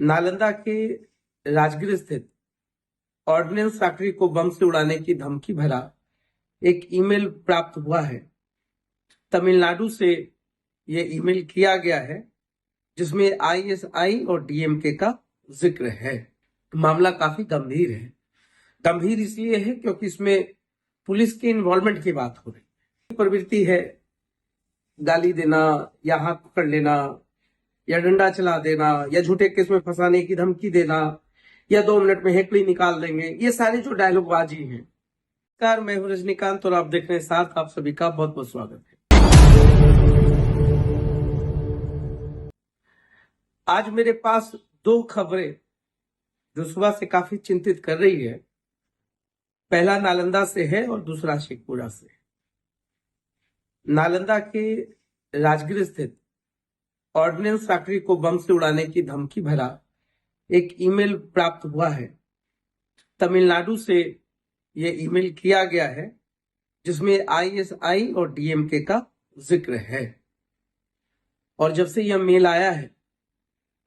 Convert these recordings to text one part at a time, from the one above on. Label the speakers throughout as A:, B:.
A: नालंदा के राजगीर स्थित ordnance factory को बम से उड़ाने की धमकी भरा एक ईमेल प्राप्त हुआ है। तमिलनाडु से ये ईमेल किया गया है, जिसमें आईएसआई और डीएमके का जिक्र है। मामला काफी गंभीर है। गंभीर इसलिए है क्योंकि इसमें पुलिस के इन्वॉल्वमेंट की बात हो रही है। प्रवृत्ति है गाली देना या हाथ पकड़ लेना या डंडा चला देना या झूठे केस में फंसाने की धमकी देना या 2 मिनट में हेकड़ी निकाल देंगे, ये सारे जो डायलॉगबाजी हैं। नमस्कार, मैं हूं रजनीकांत और आप देख रहे हैं साथ आप सभी का बहुत बहुत स्वागत है। आज मेरे पास 2 खबरें जो सुबह से काफी चिंतित कर रही है। पहला नालंदा से है और दूसरा शेखपुरा से। नालंदा के राजगीर स्थित ऑर्डिनेंस फैक्ट्री को बम से उड़ाने की धमकी भरा एक ईमेल प्राप्त हुआ है। तमिलनाडु से ये ईमेल किया गया है, जिसमें आईएसआई और डीएमके का जिक्र है। और जब से यह मेल आया है,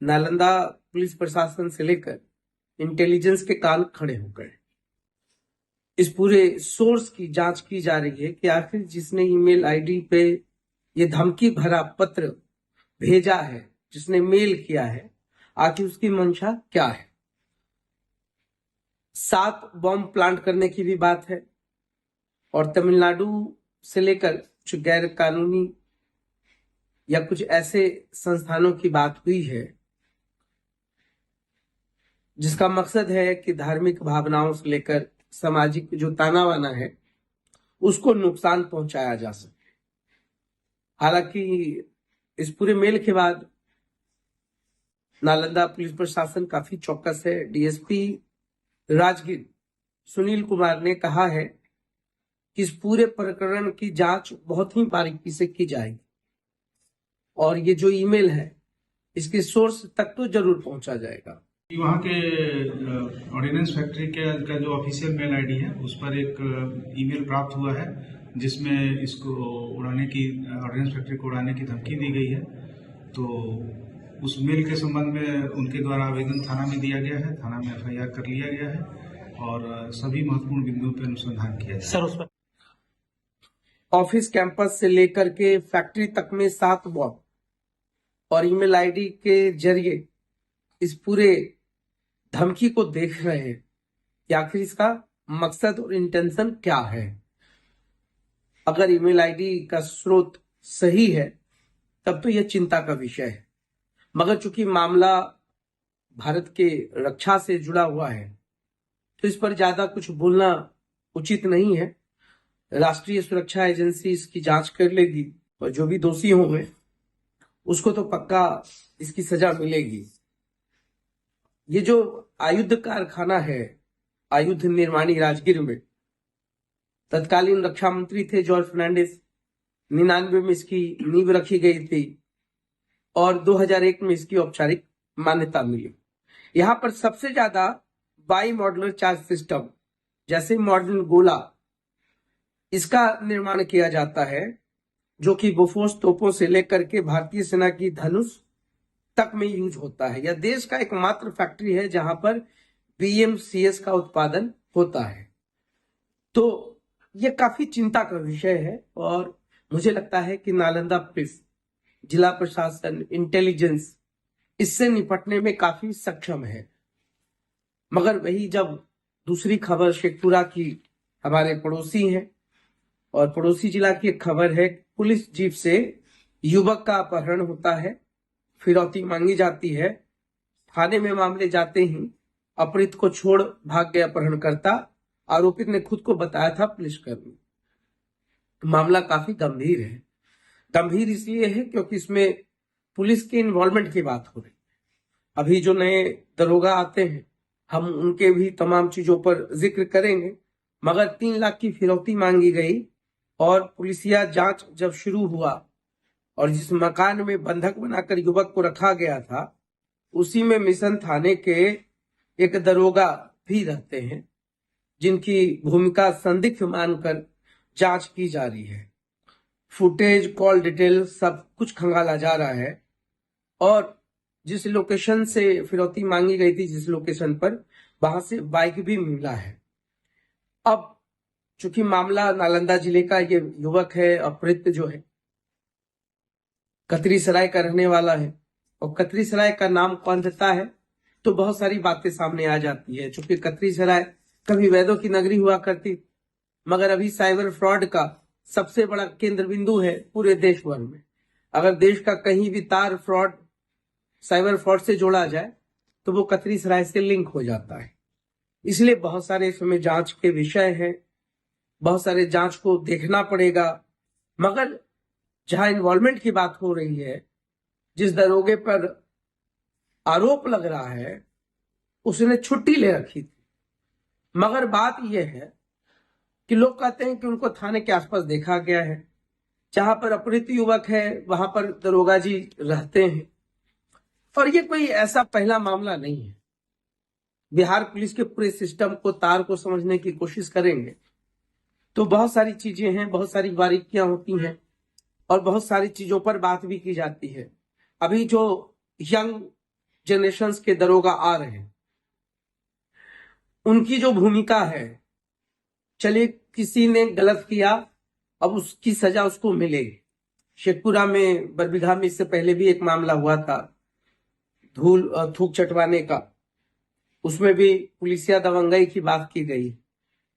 A: नालंदा पुलिस प्रशासन से लेकर इंटेलिजेंस के कान खड़े हो गए। इस पूरे सोर्स की जांच की जा रही है कि आखिर जिसने ईमेल आईडी पे ये धमकी भरा पत्र भेजा है, जिसने मेल किया है, आखिर उसकी मंशा क्या है। 7 बम प्लांट करने की भी बात है और तमिलनाडु से लेकर कुछ गैर कानूनी या कुछ ऐसे संस्थानों की बात हुई है जिसका मकसद है कि धार्मिक भावनाओं से लेकर सामाजिक जो ताना बाना है उसको नुकसान पहुंचाया जा सके। हालांकि इस पूरे मेल के बाद नालंदा पुलिस प्रशासन काफी चौकस है। डीएसपी राजगीर सुनील कुमार ने कहा है कि इस पूरे प्रकरण की जांच बहुत ही बारीकी से की जाएगी और ये जो ईमेल है इसके सोर्स तक तो जरूर पहुंचा जाएगा।
B: वहाँ के ऑर्डिनेंस फैक्ट्री का जो ऑफिशियल मेल आईडी है उस पर एक ईमेल प्राप्त हुआ है, जिसमें इसको उड़ाने की ऑर्डिनेंस फैक्ट्री को उड़ाने की धमकी दी गई है। तो उस मेल के संबंध में उनके द्वारा आवेदन थाना में दिया गया है। थाना में एफआईआर कर लिया गया है और सभी महत्वपूर्ण बिंदुओं पर अनुसंधान किया है।
A: सर, उस पर ऑफिस कैंपस से लेकर के फैक्ट्री तक में 7 बम और ईमेल आईडी के जरिए इस पूरे धमकी को देख रहे हैं कि आखिर इसका मकसद और इंटेंशन क्या है। अगर ईमेल आईडी का स्रोत सही है तब तो यह चिंता का विषय है, मगर चूंकि मामला भारत के रक्षा से जुड़ा हुआ है तो इस पर ज्यादा कुछ बोलना उचित नहीं है। राष्ट्रीय सुरक्षा एजेंसी इसकी जांच कर लेगी और जो भी दोषी होंगे उसको तो पक्का इसकी सजा मिलेगी। ये जो आयुध कारखाना है, आयुध निर्माणी राजगीर में, तत्कालीन रक्षा मंत्री थे जॉर्ज फर्नांडिस। 99 में इसकी नींव रखी गई थी और 2001 में इसकी औपचारिक मान्यता मिली। यहाँ पर सबसे ज्यादा बाई मॉडुलर चार्ज सिस्टम जैसे मॉडर्न गोला इसका निर्माण किया जाता है, जो कि बोफोर्स तोपों से लेकर के भारतीय सेना की धनुष तक में यूज होता है। यह देश का एकमात्र फैक्ट्री है जहां पर बीएमसीएस का उत्पादन होता है। तो यह काफी चिंता का विषय है और मुझे लगता है कि नालंदा पुलिस, जिला प्रशासन, इंटेलिजेंस इससे निपटने में काफी सक्षम है। मगर वही जब दूसरी खबर शेखपुरा की, हमारे पड़ोसी हैं और पड़ोसी जिला की एक खबर है, पुलिस जीप से युवक का अपहरण होता है, फिरौती मांगी जाती है। थाने में मामले जाते ही अपहृत को छोड़ भाग गया अपहरणकर्ता। आरोपित ने खुद को बताया था पुलिसकर्मी। मामला काफी गंभीर है। गंभीर इसलिए है क्योंकि इसमें पुलिस के इन्वॉल्वमेंट की बात हो रही है। अभी जो नए दरोगा आते हैं, हम उनके भी तमाम चीजों पर जिक्र करेंगे, मगर 3 लाख की फिरौती मांगी गई और पुलिसिया जांच जब शुरू हुआ और जिस मकान में बंधक बनाकर युवक को रखा गया था उसी में मिशन थाने के एक दरोगा भी रहते हैं, जिनकी भूमिका संदिग्ध मानकर जांच की जा रही है। फुटेज, कॉल डिटेल सब कुछ खंगाला जा रहा है और जिस लोकेशन से फिरौती मांगी गई थी, जिस लोकेशन पर, वहां से बाइक भी मिला है। अब चूंकि मामला नालंदा जिले का ये युवक है, अपहृत जो है, कतरी सराय का रहने वाला है, और कतरी सराय का नाम कौन देता है तो बहुत सारी बातें सामने आ जाती है। चूंकि कतरी सराय कभी वैदों की नगरी हुआ करती, मगर अभी साइबर फ्रॉड का सबसे बड़ा केंद्र बिंदु है पूरे देश भर में। अगर देश का कहीं भी तार फ्रॉड, साइबर फ्रॉड से जोड़ा जाए तो वो कतरी सराय से लिंक हो जाता है। इसलिए बहुत सारे इसमें जांच के विषय हैं, बहुत सारे जांच को देखना पड़ेगा। मगर जहां इन्वॉल्वमेंट की बात हो रही है, जिस दरोगे पर आरोप लग रहा है, उसने छुट्टी ले रखी थी। मगर बात यह है कि लोग कहते हैं कि उनको थाने के आसपास देखा गया है। जहां पर अपहृत युवक है वहां पर दरोगा जी रहते हैं, और ये कोई ऐसा पहला मामला नहीं है। बिहार पुलिस के पूरे सिस्टम को, तार को समझने की कोशिश करेंगे तो बहुत सारी चीजें हैं, बहुत सारी बारीकियां होती हैं, और बहुत सारी चीजों पर बात भी की जाती है। अभी जो यंग जनरेशन के दरोगा आ रहे हैं, उनकी जो भूमिका है, चलिए किसी ने गलत किया, अब उसकी सजा उसको मिलेगी। शेखपुरा में, बरबीघा में इससे पहले भी एक मामला हुआ था थूक चटवाने का, उसमें भी पुलिसिया दबंगई की बात की गई।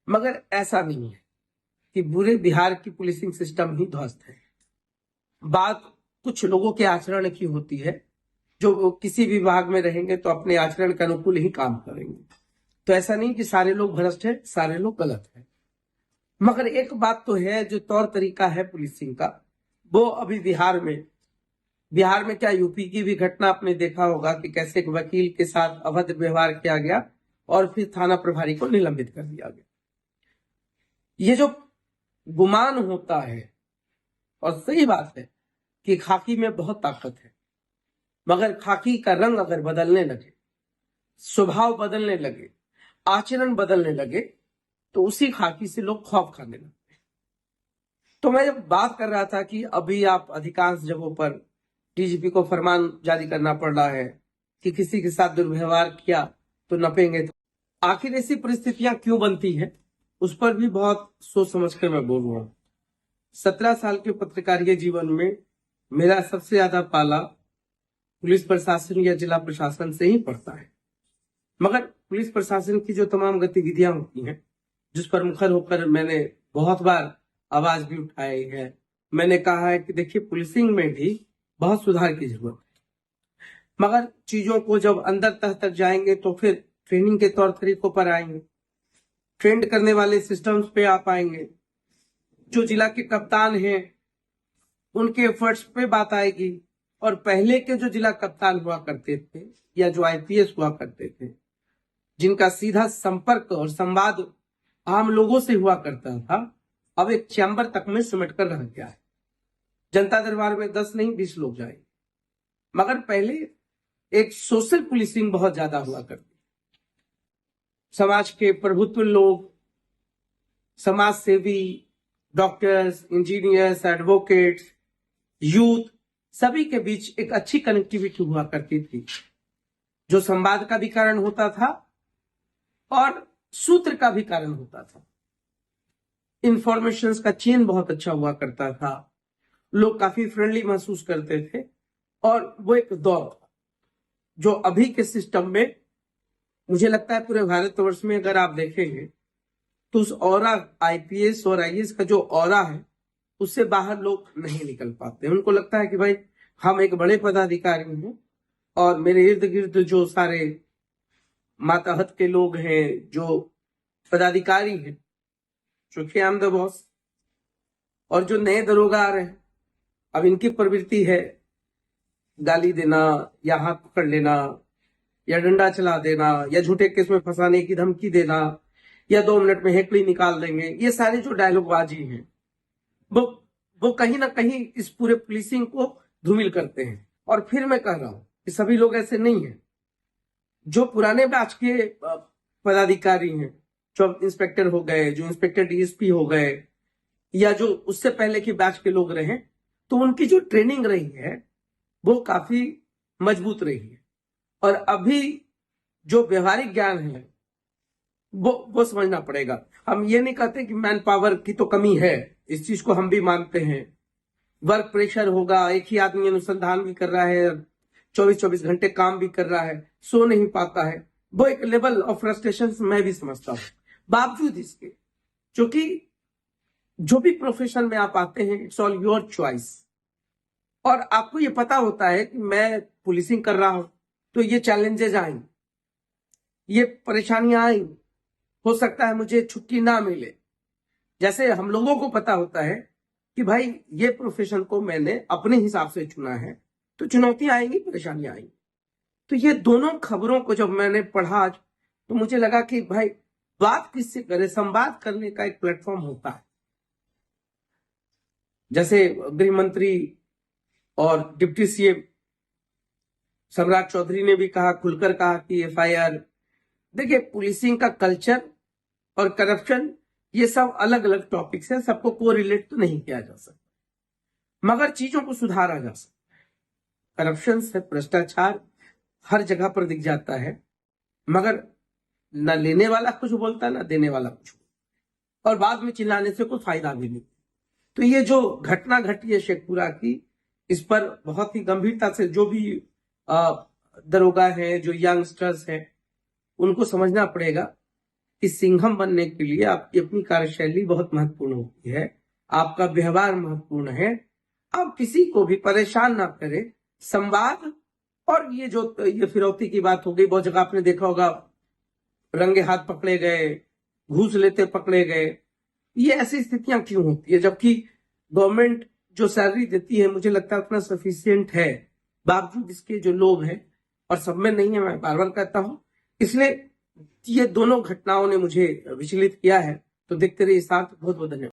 A: मगर ऐसा नहीं है कि पूरे बिहार की पुलिसिंग सिस्टम ही ध्वस्त है। बात कुछ लोगों के आचरण की होती है, जो किसी विभाग में रहेंगे तो अपने आचरण के अनुकूल ही काम करेंगे। तो ऐसा नहीं कि सारे लोग भ्रष्ट है, सारे लोग गलत है। मगर एक बात तो है, जो तौर तरीका है पुलिसिंग का, वो अभी बिहार में क्या, यूपी की भी घटना आपने देखा होगा कि कैसे एक वकील के साथ अभद्र व्यवहार किया गया और फिर थाना प्रभारी को निलंबित कर दिया गया। ये जो गुमान होता है, और सही बात है कि खाकी में बहुत ताकत है, मगर खाकी का रंग अगर बदलने लगे, स्वभाव बदलने लगे, आचरण बदलने लगे, तो उसी खाकी से लोग खौफ खाने लगते हैं। तो मैं जब बात कर रहा था कि अभी आप अधिकांश जगहों पर डीजीपी को फरमान जारी करना पड़ रहा है कि किसी के साथ दुर्व्यवहार किया तो नपेंगे। तो आखिर ऐसी परिस्थितियां क्यों बनती हैं, उस पर भी बहुत सोच समझ कर मैं बोल रहा हूं। 17 साल के पत्रकारिता जीवन में मेरा सबसे ज्यादा पाला पुलिस प्रशासन या जिला प्रशासन से ही पड़ता है। मगर पुलिस प्रशासन की जो तमाम गतिविधियां होती हैं, जिस पर मुखर होकर मैंने बहुत बार आवाज भी उठाई है, मैंने कहा है कि देखिए, पुलिसिंग में भी बहुत सुधार की जरूरत है। मगर चीजों को जब अंदर तह तक जाएंगे तो फिर ट्रेनिंग के तौर तरीकों पर आएंगे, ट्रेंड करने वाले सिस्टम्स पे आ पाएंगे। जो जिला के कप्तान हैं उनके एफर्ट्स पे बात आएगी, और पहले के जो जिला कप्तान हुआ करते थे या जो आईपीएस हुआ करते थे, जिनका सीधा संपर्क और संवाद आम लोगों से हुआ करता था, अब एक चैम्बर तक में सिमट कर रह गया है। जनता दरबार में 10 नहीं 20 लोग जाएंगे। मगर पहले एक सोशल पुलिसिंग बहुत ज्यादा हुआ करती, समाज के प्रभुत्व लोग, समाज सेवी, डॉक्टर्स, इंजीनियर्स, एडवोकेट्स, यूथ, सभी के बीच एक अच्छी कनेक्टिविटी हुआ करती थी, जो संवाद का भी कारण होता था और सूत्र का भी कारण होता था। इंफॉर्मेशन का चेन बहुत अच्छा हुआ करता था, लोग काफी फ्रेंडली महसूस करते थे, और वो एक दौर था जो अभी के सिस्टम में, मुझे लगता है पूरे भारतवर्ष में अगर आप देखेंगे तो उस ऑरा, आईपीएस और आईएएस का जो ऑरा है, उससे बाहर लोग नहीं निकल पाते। उनको लगता है कि भाई हम एक बड़े पदाधिकारी हैं और मेरे इर्द गिर्द जो सारे मातहत के लोग हैं, जो पदाधिकारी हैं, चूंकि आई एम द बॉस। और जो नए दरोगा आ रहे हैं, अब इनकी प्रवृत्ति है गाली देना या हाथ पकड़ लेना या डंडा चला देना या झूठे केस में फंसाने की धमकी देना या 2 मिनट में हेकड़ी निकाल देंगे। ये सारे जो डायलॉगबाजी हैं, वो कहीं ना कहीं इस पूरे पुलिसिंग को धूमिल करते हैं। और फिर मैं कह रहा हूं कि सभी लोग ऐसे नहीं हैं। जो पुराने बैच के पदाधिकारी हैं, जो इंस्पेक्टर हो गए, जो इंस्पेक्टर डीएसपी हो गए, या जो उससे पहले के बैच के लोग रहे, तो उनकी जो ट्रेनिंग रही है वो काफी मजबूत रही है। और अभी जो व्यवहारिक ज्ञान है वो समझना पड़ेगा। हम ये नहीं कहते कि मैन पावर की तो कमी है, इस चीज को हम भी मानते हैं। वर्क प्रेशर होगा, एक ही आदमी अनुसंधान भी कर रहा है, 24-24 घंटे काम भी कर रहा है, सो नहीं पाता है, वो एक लेवल ऑफ फ्रस्ट्रेशन मैं भी समझता हूं। बावजूद इसके, क्योंकि जो भी प्रोफेशन में आप आते हैं, इट्स ऑल योर चॉइस, और आपको ये पता होता है कि मैं पुलिसिंग कर रहा हूं तो ये चैलेंजेस आएंगे, ये परेशानियां आएंगी, हो सकता है मुझे छुट्टी ना मिले। जैसे हम लोगों को पता होता है कि भाई ये प्रोफेशन को मैंने अपने हिसाब से चुना है, तो चुनौतियां आएंगी, परेशानियां आएंगी। तो ये दोनों खबरों को जब मैंने पढ़ा आज, तो मुझे लगा कि भाई बात किससे करें, संवाद करने का एक प्लेटफॉर्म होता है। जैसे गृह मंत्री और डिप्टी सीएम सम्राट चौधरी ने भी कहा, खुलकर कहा कि एफआईआर, देखिए पुलिसिंग का कल्चर और करप्शन ये सब अलग अलग टॉपिक्स है, सबको कोरिलेट तो नहीं किया जा सकता, मगर चीजों को सुधारा जा सकता। करप्शन से भ्रष्टाचार हर जगह पर दिख जाता है, मगर न लेने वाला कुछ बोलता ना देने वाला कुछ, और बाद में चिल्लाने से कोई फायदा भी नहीं। तो ये जो घटना घटी है शेखपुरा की, इस पर बहुत ही गंभीरता से जो भी दरोगा है, जो यंगस्टर्स हैं, उनको समझना पड़ेगा कि सिंघम बनने के लिए आपकी अपनी कार्यशैली बहुत महत्वपूर्ण होती है, आपका व्यवहार महत्वपूर्ण है। आप किसी को भी परेशान ना करें, संवाद। और ये जो ये फिरौती की बात हो गई, बहुत जगह आपने देखा होगा रंगे हाथ पकड़े गए, घूस लेते पकड़े गए, ये ऐसी स्थितियां क्यों होती है, जबकि गवर्नमेंट जो सैलरी देती है मुझे लगता है उतना सफिशिएंट है, बावजूद इसके जो लोग हैं, और सब में नहीं है, मैं बार बार कहता हूं। इसलिए ये दोनों घटनाओं ने मुझे विचलित किया है। तो देखते रहिए साथ, बहुत बहुत धन्यवाद।